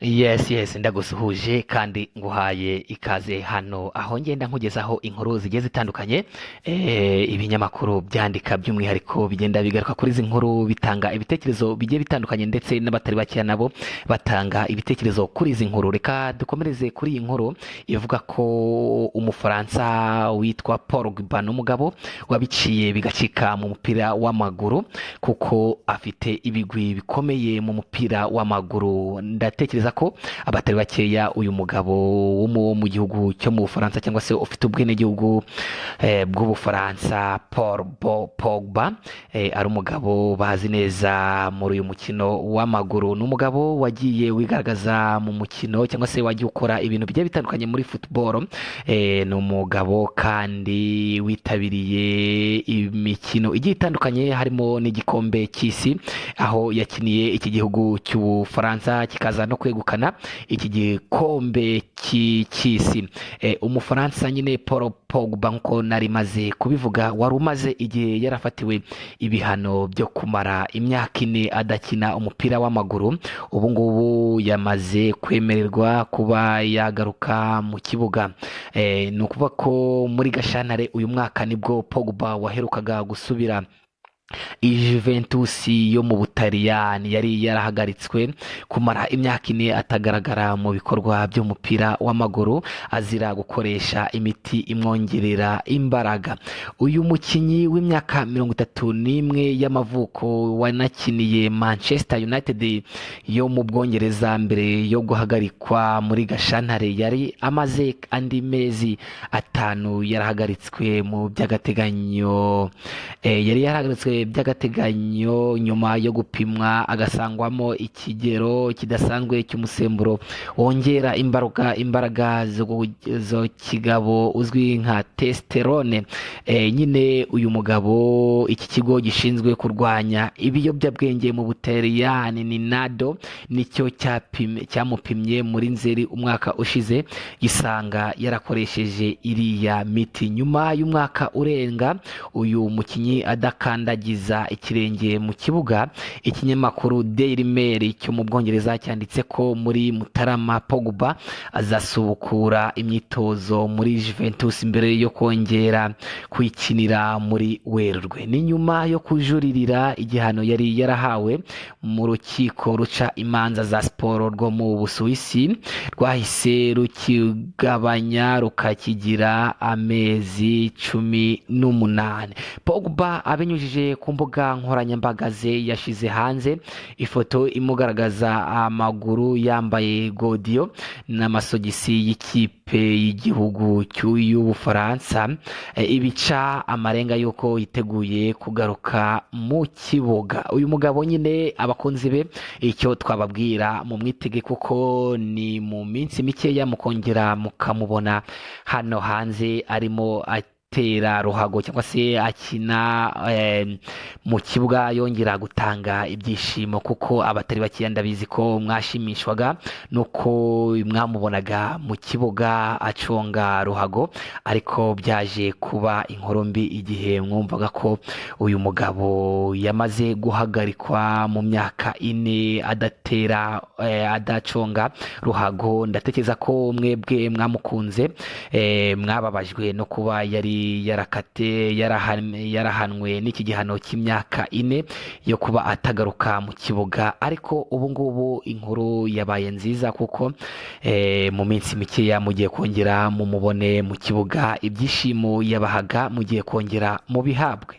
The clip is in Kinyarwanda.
Yes, ndagusuhuje kandi nguhaye ikaze hano aho ngenda nkugezaho inkuru zigiye zitandukanye. Ibinyamakuru byandika by'umwihariko bigenda bigaruka kuri izi nkuru bitanga ibitekerezo bigiye bitandukanye, ndetse n'abatari bakeya nabo batanga ibitekerezo kuri izi nkuru. Reka dukomereze kuri iyi nkuru ivuga ko umufaransa witwa Paul Pogba n'umugabo wabiciye bigacika mu mupira w'amaguru, kuko afite ibigwi bikomeye mu mupira w'amaguru. Ndatekereza ko abatari bakeya uyu mugabo wo mu gihugu cyo mu Bufaransa, cyangwa se ufite ubwenegihugu bw'Ubufaransa, Pogba, ari umugabo bazi neza muri uyu mukino w'amaguru. Ni umugabo wagiye wigaragaza mu mukino, cyangwa se wagiye ukora ibintu bigiye bitandukanye muri football. Ni umugabo kandi witabiriye imikino igiye itandukanye, harimo n'igikombe cy'isi, aho yakiniye iki gihugu cy'Ubufaransa kikaza no kwegukana iki gikombe cy'isi. Umufaransa nyine Paul Pogba, nkuko nari maze kubivuga, wari umaze igihe yarafatiwe ibihano byo kumara imyaka 4 adakina umupira w'amaguru. Ubu ngubu yamaze kwemererwa kuba yagaruka mu kibuga. Ni ukuvuga ko muri Gashyantare uyu mwaka nibwo Pogba waherukaga gusubira Juventus yo mu Butaliyani. Yari yarahagaritswe kumara imyaka 4 atagaragara mu bikorwa by'umupira w'amaguru, azira gukoresha imiti imwongerera imbaraga. Uyu mukinyi w'imyaka 31 y'amavuko wanakiniye Manchester United yo mu Bwongereza mbere yo guhagarikwa muri Gashyantare, yari amaze andi mezi 5 yarahagaritswe mu by'agateganyo. Yari yarahagaritswe by'agateganyo nyuma yo gupimwa agasangwamo ikigero kidasanzwe cy'umusemburo wongera imbaraga zo kigabo uzwi nka testosterone. Nyine uyu mugabo, iki kigo gishinzwe kurwanya ibiyobyabwenge mu Butaliyani ni NADO, nicyo cyamupimye muri Nzeri umwaka ushize, gisanga yarakoresheje iriya miti. Nyuma y'umwaka urenga uyu mukinyi adakandagiza ikirenge mu kibuga, ikinyamakuru Daily Mail cyo mu Bwongereza cyanditse ko muri Mutarama Pogba azasubukura imyitozo muri Juventus mbere yo kongera kwikinira muri Werurwe. Ni nyuma yo kujuririra igihano yari yarahawe mu rukiko ruca imanza za siporo rwo mu Busuwisi, rwahise rukigabanya rukakigira amezi 18. Pogba abinyujije ku mbuga nkoranyambaga ze yashize hanze ifoto imugaragaza amaguru yambaye godiyo n'amasogisi y'ikipe y'igihugu y'Ubufaransa, ibica amarenga yuko yiteguye kugaruka mu kibuga. Uyu mugabo nyine abakunzi be icyo twababwira mu mwitege, kuko ni mu minsi mikeya mukongera mukamubona hano hanze arimo tera ruhago, cyangwa se akina mu kibuga yongera gutanga ibyishimo, kuko abatari bakeya ndabizi ko mwashimishwaga nuko mwamubonaga mu kibuga aconga ruhago, ariko byaje kuba inkuru mbi igihe mwumvaga ko uyu mugabo yamaze guhagarikwa mu myaka 4 adaconga ruhago. Ndatekereza ko mwebwe mwamukunze, mwababajwe no kuba yari yarahanwe n'iki gihano cy'imyaka 4 yo kuba atagaruka mu kibuga. Ariko ubu ngubu inkuru yabaye nziza, kuko mu minsi mikeya mugiye kongera mumubone mu kibuga, ibyishimo yabahaga mugiye kongera mubihabwe.